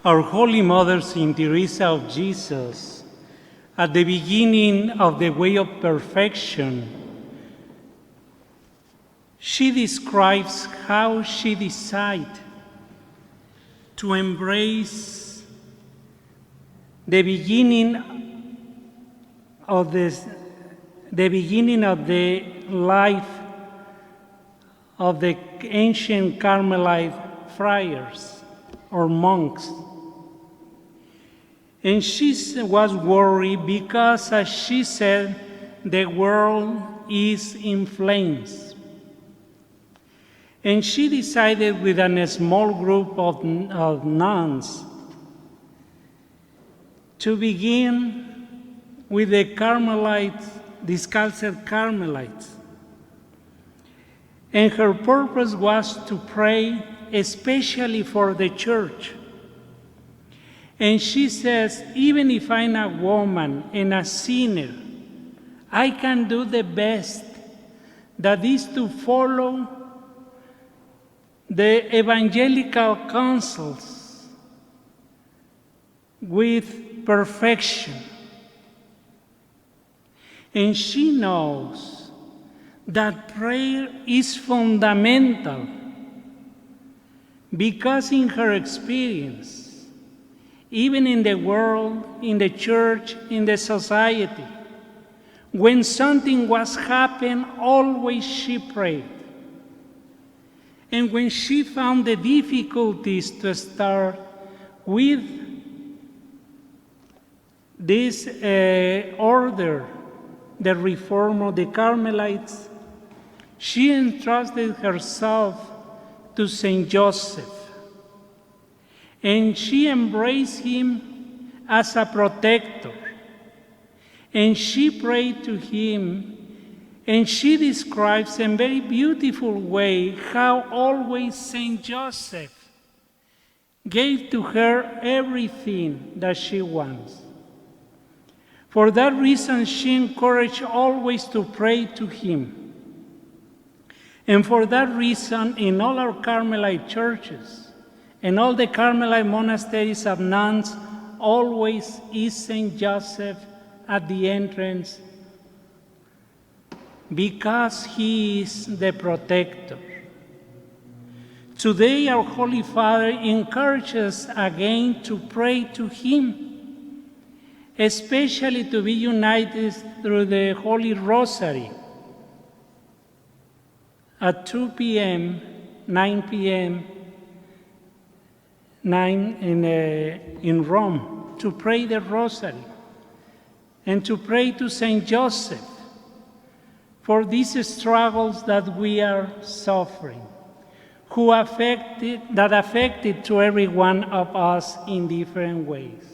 Our Holy Mother, Saint Teresa of Jesus, at the beginning of the way of perfection, she describes how she decided to embrace the beginning of the life of the ancient Carmelite friars or monks. And she was worried because, as she said, the world is in flames. And she decided with a small group of nuns to begin with the Carmelites, Discalced Carmelites. And her purpose was to pray especially for the church. And she says, even if I'm a woman and a sinner, I can do the best, that is to follow the evangelical counsels with perfection. And she knows that prayer is fundamental because in her experience, even in the world, in the church, in the society, when something was happening, always she prayed. And when she found the difficulties to start with this order, the reform of the Carmelites, she entrusted herself to Saint Joseph. And she embraced him as a protector. And she prayed to him, and she describes in a very beautiful way how always Saint Joseph gave to her everything that she wants. For that reason, she encouraged always to pray to him. And for that reason, in all our Carmelite churches, and all the Carmelite monasteries of nuns, always is Saint Joseph at the entrance, because he is the protector. Today, our Holy Father encourages again to pray to him, especially to be united through the Holy Rosary at 2 p.m., 9 p.m., in Rome, to pray the Rosary and to pray to Saint Joseph for these struggles that we are suffering, that affected to every one of us in different ways.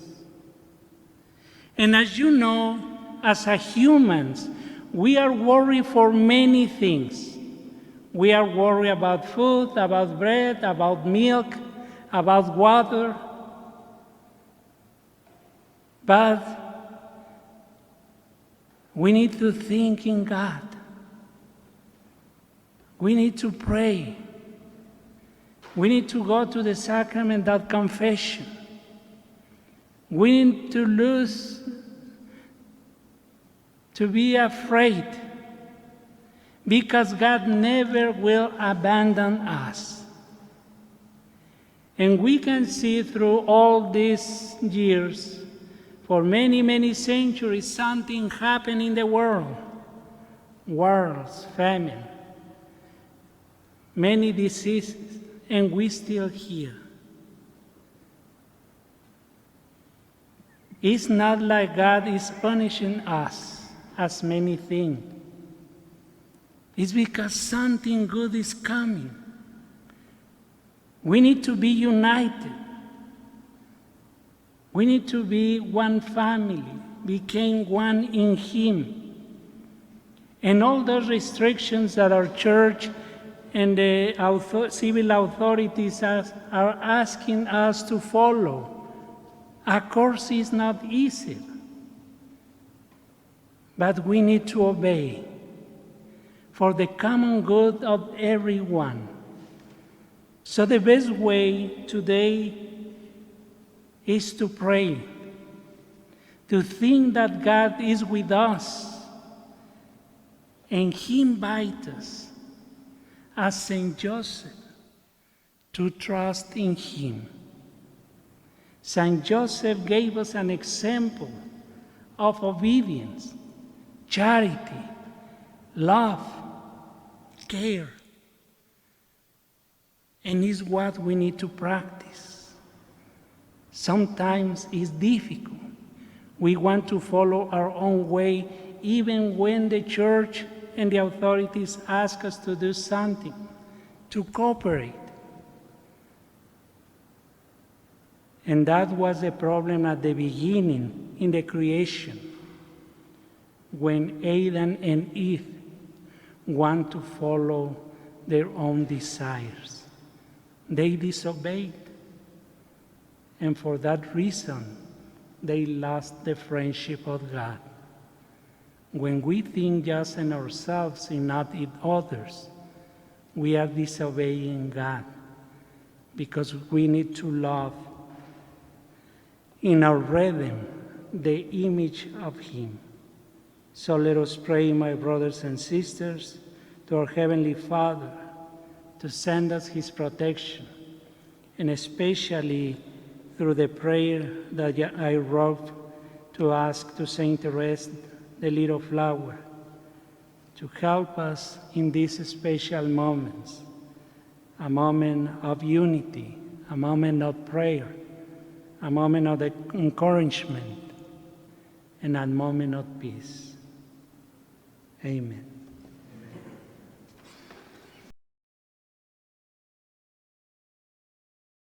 And as you know, as humans, we are worried for many things. We are worried about food, about bread, about milk, about water, but we need to think in God. We need to pray. We need to go to the sacrament of confession. We need to be afraid, because God never will abandon us. And we can see through all these years, for many, many centuries, something happened in the world. Wars, famine, many diseases, and we still here. It's not like God is punishing us as many things. It's because something good is coming. We need to be united. We need to be one family, became one in Him. And all those restrictions that our church and the civil authorities are asking us to follow, of course, it's not easy. But we need to obey for the common good of everyone. So the best way today is to pray, to think that God is with us, and He invites us, as St. Joseph, to trust in Him. St. Joseph gave us an example of obedience, charity, love, care, and is what we need to practice. Sometimes it's difficult. We want to follow our own way, even when the church and the authorities ask us to do something, to cooperate. And that was the problem at the beginning in the creation, when Adam and Eve want to follow their own desires. They disobeyed, and for that reason, they lost the friendship of God. When we think just in ourselves and not in others, we are disobeying God, because we need to love in our rhythm the image of Him. So let us pray, my brothers and sisters, to our Heavenly Father to send us His protection, and especially through the prayer that I wrote to ask to Saint Therese, the little flower, to help us in these special moments, a moment of unity, a moment of prayer, a moment of encouragement, and a moment of peace. Amen.